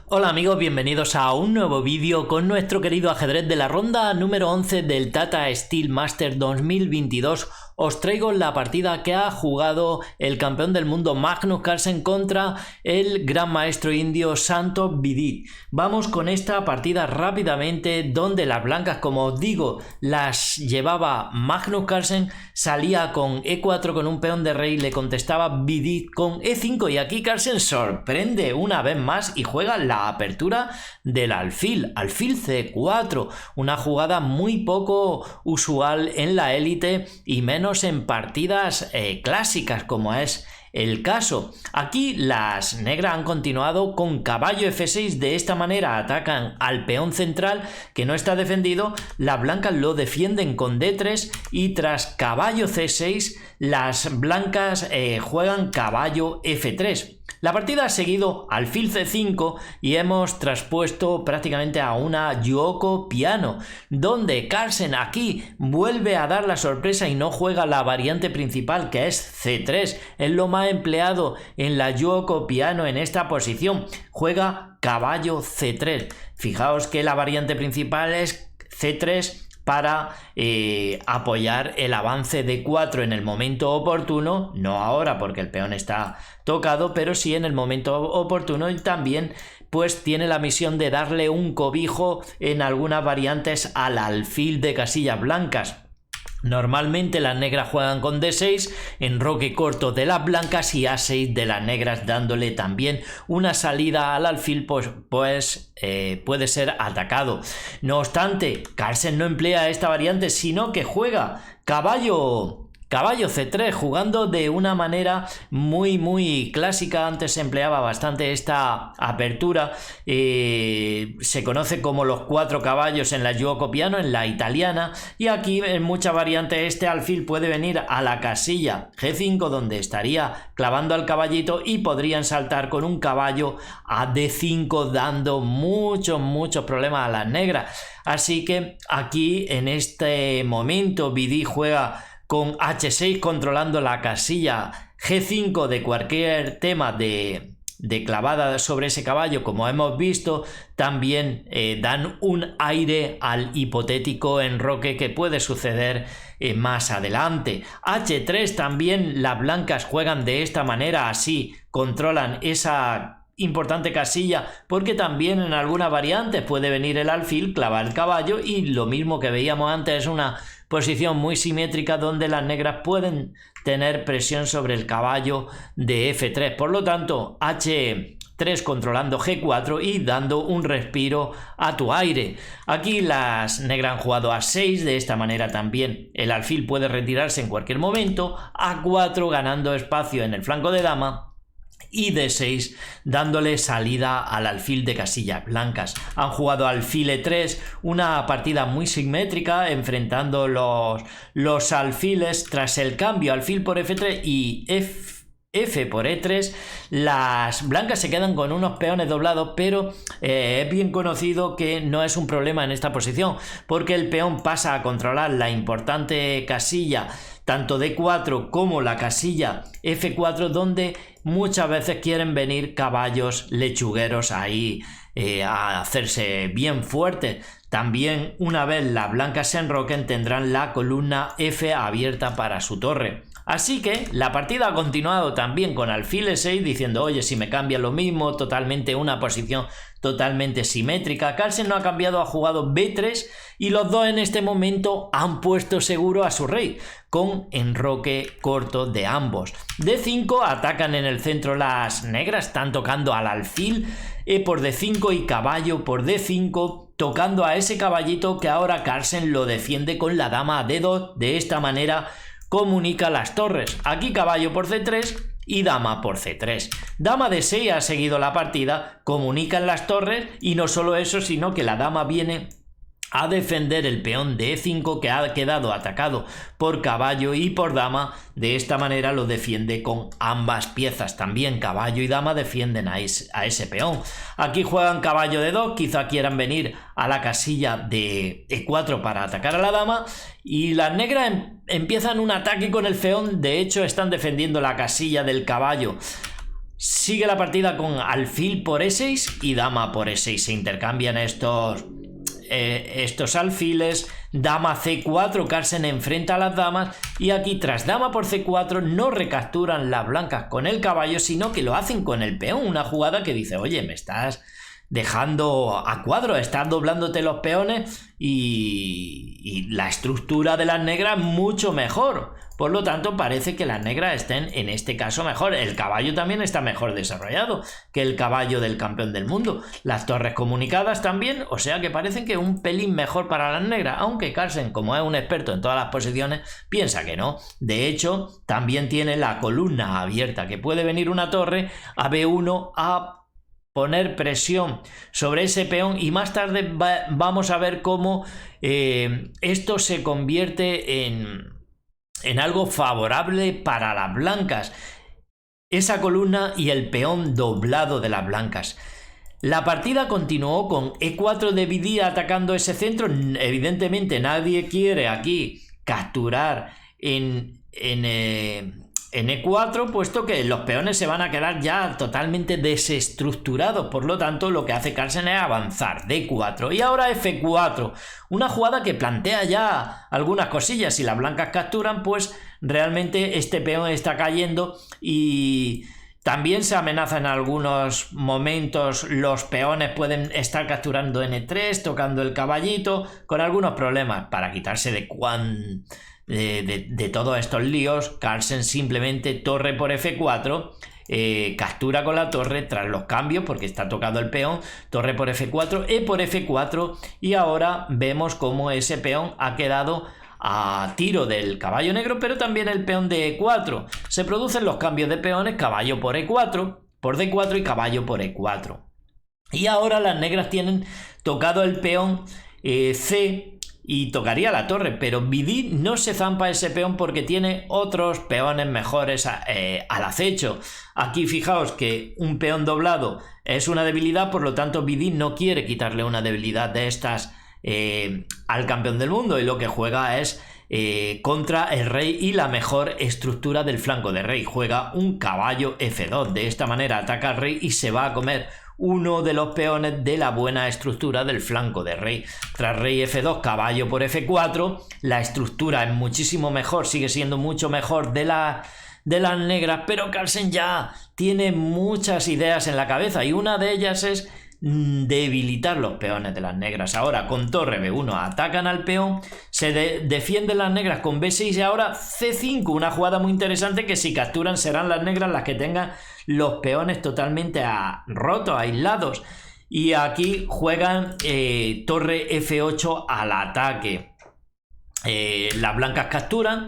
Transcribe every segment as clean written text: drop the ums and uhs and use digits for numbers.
Hola amigos, bienvenidos a un nuevo vídeo con nuestro querido ajedrez de la ronda número 11 del Tata Steel Master 2022. Os traigo la partida que ha jugado el campeón del mundo Magnus Carlsen contra el gran maestro indio Santos Vidit. Vamos con esta partida rápidamente, donde las blancas, como os digo, las llevaba Magnus Carlsen, salía con E4 con un peón de rey, le contestaba Vidit con E5 y aquí Carlsen sorprende una vez más y juega la apertura del alfil C4, una jugada muy poco usual en la élite y menos en partidas clásicas como es el caso. Aquí las negras han continuado con caballo F6, de esta manera atacan al peón central que no está defendido, las blancas lo defienden con D3 y tras caballo C6 las blancas juegan caballo F3. La partida ha seguido alfil C5 y hemos traspuesto prácticamente a una Yoko piano, donde Carlsen aquí vuelve a dar la sorpresa y no juega la variante principal, que es C3. Es lo más empleado en la Yoko piano en esta posición. Juega caballo C3. Fijaos que la variante principal es C3 para apoyar el avance de 4 en el momento oportuno, no ahora porque el peón está tocado, pero sí en el momento oportuno, y también pues tiene la misión de darle un cobijo en algunas variantes al alfil de casillas blancas. Normalmente las negras juegan con D6, enroque corto de las blancas y A6 de las negras, dándole también una salida al alfil, pues puede ser atacado. No obstante, Carlsen no emplea esta variante, sino que juega caballo C3, jugando de una manera muy clásica. Antes se empleaba bastante esta apertura, se conoce como los 4 caballos en la Yoko piano, en la italiana, y aquí en muchas variantes este alfil puede venir a la casilla G5, donde estaría clavando al caballito y podrían saltar con un caballo a D5, dando muchos problemas a las negras. Así que aquí en este momento Vidit juega con H6 controlando la casilla G5 de cualquier tema de clavada sobre ese caballo, como hemos visto. También dan un aire al hipotético enroque que puede suceder más adelante. H3 también las blancas juegan de esta manera, así controlan esa importante casilla, porque también en algunas variantes puede venir el alfil, clavar el caballo, y lo mismo que veíamos antes, es una posición muy simétrica donde las negras pueden tener presión sobre el caballo de F3. Por lo tanto, H3 controlando G4 y dando un respiro a tu aire. Aquí las negras han jugado A6, de esta manera también el alfil puede retirarse en cualquier momento, A4 ganando espacio en el flanco de dama, y D6 dándole salida al alfil de casillas blancas. Han jugado alfil E3, una partida muy simétrica, enfrentando los alfiles. Tras el cambio alfil por F3 y F por E3, las blancas se quedan con unos peones doblados, pero es bien conocido que no es un problema en esta posición, porque el peón pasa a controlar la importante casilla tanto D4 como la casilla F4, donde muchas veces quieren venir caballos lechugueros ahí a hacerse bien fuertes. También, una vez las blancas se enroquen, tendrán la columna F abierta para su torre. Así que la partida ha continuado también con alfil E6, diciendo, oye, si me cambia lo mismo, totalmente una posición totalmente simétrica. Carlsen no ha cambiado, ha jugado B3 y los dos en este momento han puesto seguro a su rey, con enroque corto de ambos. D5 atacan en el centro las negras, están tocando al alfil por D5 y caballo por D5, tocando a ese caballito que ahora Carlsen lo defiende con la dama a D2, de esta manera comunica las torres. Aquí caballo por C3 y dama por C3. Dama D6 ha seguido la partida, comunican las torres, y no solo eso, sino que la dama viene a defender el peón de E5 que ha quedado atacado por caballo y por dama. De esta manera lo defiende con ambas piezas. También caballo y dama defienden a ese peón. Aquí juegan caballo de 2, quizá quieran venir a la casilla de E4 para atacar a la dama, y las negras empiezan un ataque con el peón. De hecho, están defendiendo la casilla del caballo Sigue la partida con alfil por E6 y dama por E6. Se intercambian estos alfiles. Dama C4, Carlsen enfrenta a las damas. Y aquí tras dama por C4 no recapturan las blancas con el caballo, sino que lo hacen con el peón. Una jugada que dice, oye, me estás dejando a cuadro, estás doblándote los peones y la estructura de las negras mucho mejor. Por lo tanto, parece que las negras estén en este caso mejor. El caballo también está mejor desarrollado que el caballo del campeón del mundo. Las torres comunicadas también, o sea que parecen que un pelín mejor para las negras, aunque Carlsen, como es un experto en todas las posiciones, piensa que no. De hecho, también tiene la columna abierta, que puede venir una torre a B1 a poner presión sobre ese peón, y más tarde vamos a ver cómo esto se convierte en algo favorable para las blancas. Esa columna y el peón doblado de las blancas. La partida continuó con E4 de Vidí atacando ese centro. Evidentemente nadie quiere aquí capturar en E4, puesto que los peones se van a quedar ya totalmente desestructurados. Por lo tanto, lo que hace Carlsen es avanzar D4 y ahora F4, una jugada que plantea ya algunas cosillas. Si las blancas capturan, pues realmente este peón está cayendo, y también se amenaza en algunos momentos. Los peones pueden estar capturando N3, tocando el caballito, con algunos problemas. Para quitarse de todos estos líos, Carlsen simplemente torre por F4, captura con la torre tras los cambios, porque está tocado el peón, torre por F4, E por F4, y ahora vemos cómo ese peón ha quedado a tiro del caballo negro, pero también el peón de E4. Se producen los cambios de peones, caballo por E4, por D4 y caballo por E4. Y ahora las negras tienen tocado el peón C, y tocaría la torre, pero Vidí no se zampa ese peón porque tiene otros peones mejores al acecho. Aquí fijaos que un peón doblado es una debilidad, por lo tanto Vidí no quiere quitarle una debilidad de estas al campeón del mundo, y lo que juega es contra el rey y la mejor estructura del flanco de rey. Juega un caballo F2, de esta manera ataca al rey y se va a comer uno de los peones de la buena estructura del flanco de rey. Tras rey F2, caballo por F4, la estructura es muchísimo mejor, sigue siendo mucho mejor de las negras, pero Carlsen ya tiene muchas ideas en la cabeza, y una de ellas es debilitar los peones de las negras. Ahora con torre B1 atacan al peón, se defienden las negras con B6 y ahora C5, una jugada muy interesante que si capturan serán las negras las que tengan los peones totalmente rotos, aislados. Y aquí juegan torre F8 al ataque. Las blancas capturan,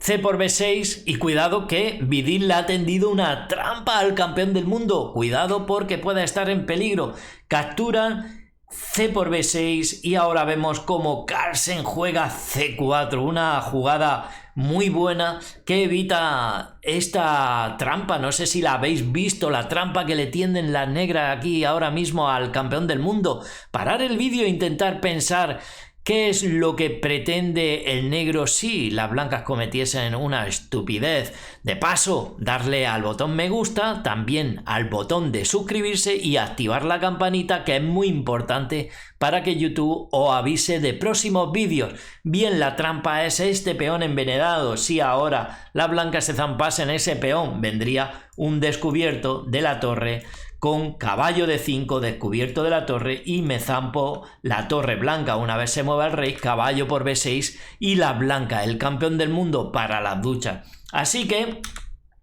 C por B6, y cuidado que Vidí le ha tendido una trampa al campeón del mundo. Cuidado porque puede estar en peligro. Capturan, C por B6, y ahora vemos cómo Carlsen juega C4. Una jugada muy buena que evita esta trampa. No sé si la habéis visto, la trampa que le tienden las negras aquí ahora mismo al campeón del mundo. Parar el vídeo e intentar pensar ¿qué es lo que pretende el negro si las blancas cometiesen una estupidez? De paso, darle al botón me gusta, también al botón de suscribirse y activar la campanita, que es muy importante para que YouTube os avise de próximos vídeos. Bien, la trampa es este peón envenenado. Si ahora las blancas se zampasen ese peón, vendría un descubierto de la torre con caballo de 5 descubierto de la torre, y me zampo la torre blanca. Una vez se mueva el rey, caballo por B6 y la blanca, el campeón del mundo, para las duchas. Así que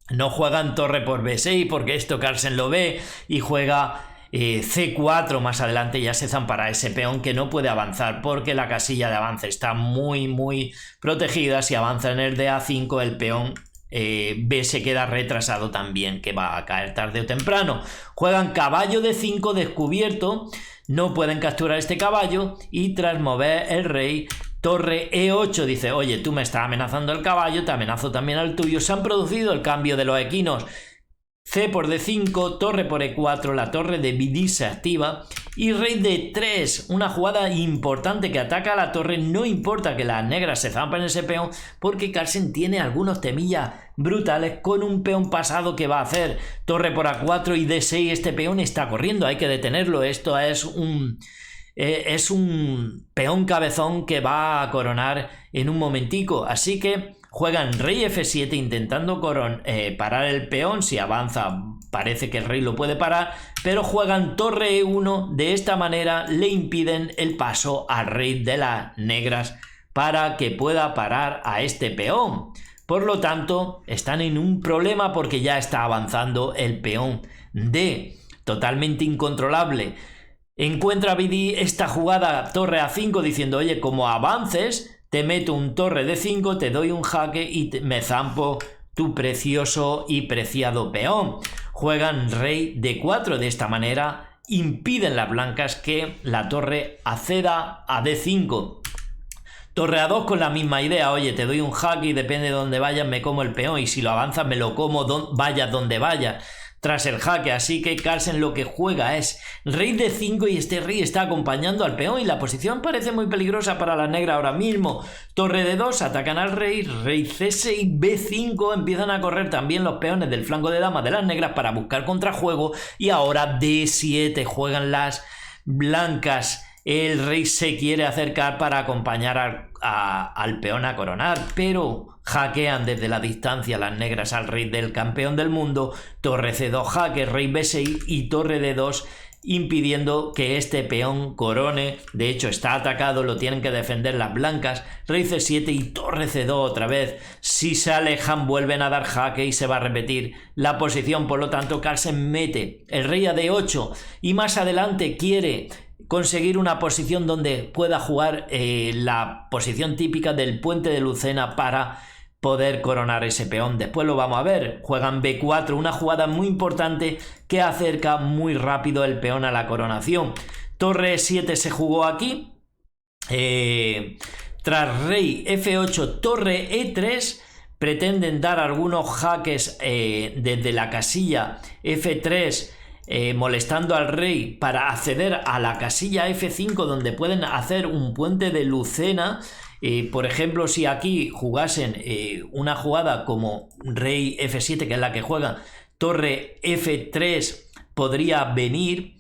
no juegan torre por B6 porque esto Carlsen lo ve, y juega C4. Más adelante ya se zampará ese peón que no puede avanzar porque la casilla de avance está muy protegida. Si avanza en el de A5, el peón B se queda retrasado también, que va a caer tarde o temprano. Juegan caballo de 5 descubierto, no pueden capturar este caballo, y tras mover el rey, torre E8, dice, oye, tú me estás amenazando el caballo, te amenazo también al tuyo. Se han producido el cambio de los equinos. C por D5, torre por E4, la torre de Vidí se activa, Y rey de 3, una jugada importante que ataca a la torre, no importa que las negras se zampen ese peón, porque Carlsen tiene algunos temillas brutales con un peón pasado que va a hacer torre por A4 y D6, este peón está corriendo, hay que detenerlo, esto es un peón cabezón que va a coronar en un momentico, así que juegan rey F7 intentando parar el peón. Si avanza parece que el rey lo puede parar, pero juegan torre E1, de esta manera le impiden el paso al rey de las negras para que pueda parar a este peón. Por lo tanto, están en un problema porque ya está avanzando el peón D, totalmente incontrolable. Encuentra BD esta jugada torre A5 diciendo, oye, como avances, te meto un torre de 5, te doy un jaque y me zampo tu precioso y preciado peón. Juegan rey de 4, de esta manera impiden las blancas que la torre acceda a D5. Torre A2 con la misma idea, oye, te doy un jaque y depende de dónde vayas me como el peón y si lo avanzas me lo como vayas donde vayas tras el jaque, así que Carlsen lo que juega es rey de 5 y este rey está acompañando al peón y la posición parece muy peligrosa para la negra ahora mismo. Torre de 2, atacan al rey, rey C6, B5, empiezan a correr también los peones del flanco de dama de las negras para buscar contrajuego y ahora D7 juegan las blancas. El rey se quiere acercar para acompañar al peón a coronar, pero hackean desde la distancia las negras al rey del campeón del mundo. Torre C2 jaque, rey B6 y torre D2 impidiendo que este peón corone. De hecho está atacado, lo tienen que defender las blancas. Rey C7 y torre C2 otra vez. Si se alejan vuelven a dar jaque y se va a repetir la posición. Por lo tanto Carlsen mete el rey a D8 y más adelante quiere conseguir una posición donde pueda jugar la posición típica del puente de Lucena para poder coronar ese peón. Después lo vamos a ver. Juegan B4, una jugada muy importante que acerca muy rápido el peón a la coronación. Torre E7 se jugó aquí. Tras rey F8, torre E3, pretenden dar algunos jaques desde la casilla F3, molestando al rey para acceder a la casilla F5 donde pueden hacer un puente de Lucena. Por ejemplo, si aquí jugasen una jugada como rey F7, que es la que juega, torre F3 podría venir,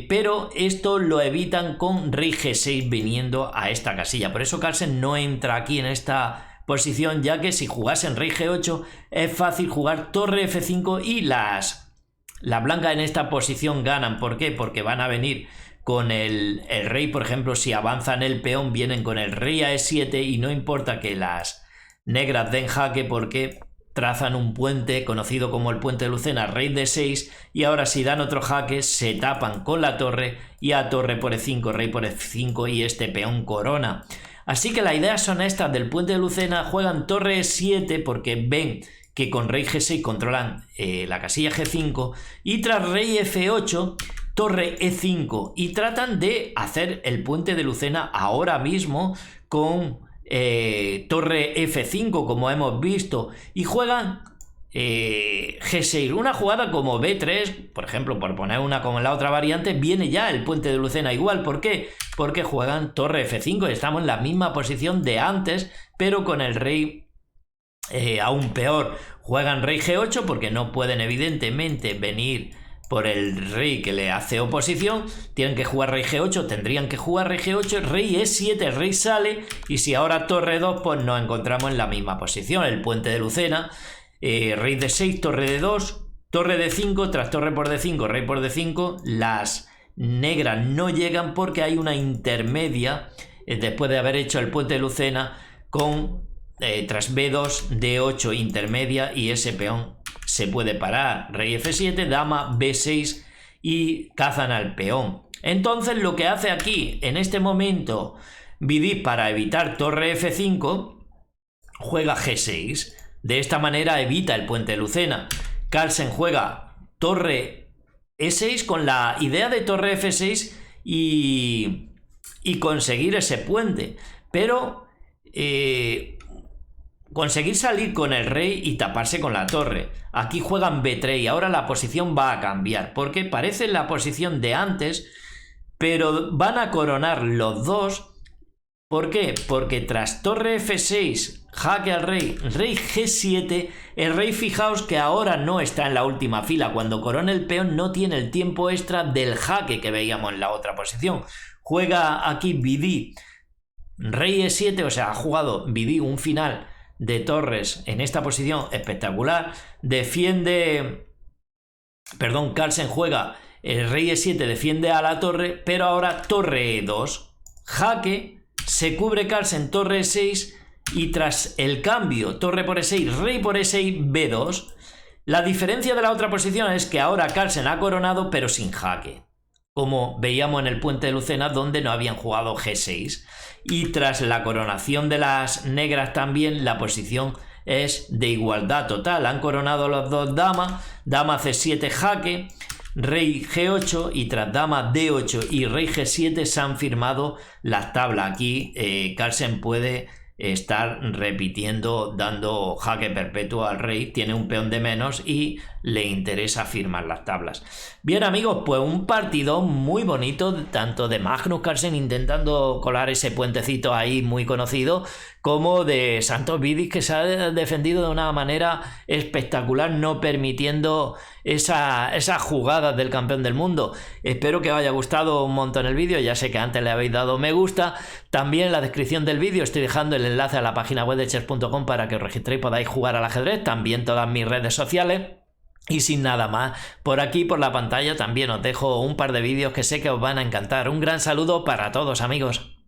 pero esto lo evitan con rey G6 viniendo a esta casilla. Por eso Carlsen no entra aquí en esta posición, ya que si jugasen rey G8 es fácil jugar torre F5 y las blancas en esta posición ganan. ¿Por qué? Porque van a venir con el rey, por ejemplo, si avanzan el peón, vienen con el rey a E7 y no importa que las negras den jaque porque trazan un puente conocido como el puente de Lucena, rey D6, y ahora si dan otro jaque se tapan con la torre y a torre por E5, rey por E5 y este peón corona. Así que las ideas son estas del puente de Lucena. Juegan torre E7 porque ven que con rey G6 controlan la casilla G5 y tras rey F8 torre E5 y tratan de hacer el puente de Lucena ahora mismo con torre F5 como hemos visto y juegan G6, una jugada como B3 por ejemplo, por poner una como en la otra variante, viene ya el puente de Lucena igual. ¿Por qué? Porque juegan torre F5 y estamos en la misma posición de antes pero con el rey aún peor. Juegan rey G8 porque no pueden evidentemente venir por el rey que le hace oposición, tienen que jugar rey G8, tendrían que jugar rey G8, rey E7, el rey sale y si ahora torre 2 pues nos encontramos en la misma posición, el puente de Lucena, rey D6, torre D2, torre D5, tras torre por D5, rey por D5, las negras no llegan porque hay una intermedia después de haber hecho el puente de Lucena con tras B2, D8 intermedia y ese peón se puede parar. Rey F7, dama B6 y cazan al peón. Entonces lo que hace aquí en este momento BD para evitar torre F5 juega G6. De esta manera evita el puente de Lucena. Carlsen juega torre E6 con la idea de torre F6 y conseguir ese puente. Pero conseguir salir con el rey y taparse con la torre. Aquí juegan B3 y ahora la posición va a cambiar porque parece la posición de antes pero van a coronar los dos. ¿Por qué? Porque tras torre F6, jaque al rey, rey G7, el rey, fijaos que ahora no está en la última fila. Cuando corona el peón no tiene el tiempo extra del jaque que veíamos en la otra posición. Juega aquí Vidí, rey E7, o sea, ha jugado Vidí un final de torres en esta posición espectacular. Carlsen juega el rey E7, defiende a la torre, pero ahora torre E2, jaque, se cubre Carlsen, torre E6, y tras el cambio, torre por E6, rey por E6, B2, la diferencia de la otra posición es que ahora Carlsen ha coronado pero sin jaque, como veíamos en el puente de Lucena, donde no habían jugado G6, y tras la coronación de las negras también la posición es de igualdad total. Han coronado los dos damas, dama C7 jaque, rey G8, y tras dama D8 y rey G7 se han firmado las tablas. Aquí Carlsen puede estar repitiendo, dando jaque perpetuo al rey, tiene un peón de menos y le interesa firmar las tablas. Bien amigos, pues un partido muy bonito, tanto de Magnus Carlsen intentando colar ese puentecito ahí muy conocido, como de Santos Vidis, que se ha defendido de una manera espectacular, no permitiendo esas jugadas del campeón del mundo. Espero que os haya gustado un montón el vídeo. Ya sé que antes le habéis dado me gusta. También en la descripción del vídeo estoy dejando el enlace a la página web de chess.com para que os registréis y podáis jugar al ajedrez. También todas mis redes sociales. Y sin nada más, por aquí por la pantalla también os dejo un par de vídeos que sé que os van a encantar. Un gran saludo para todos amigos.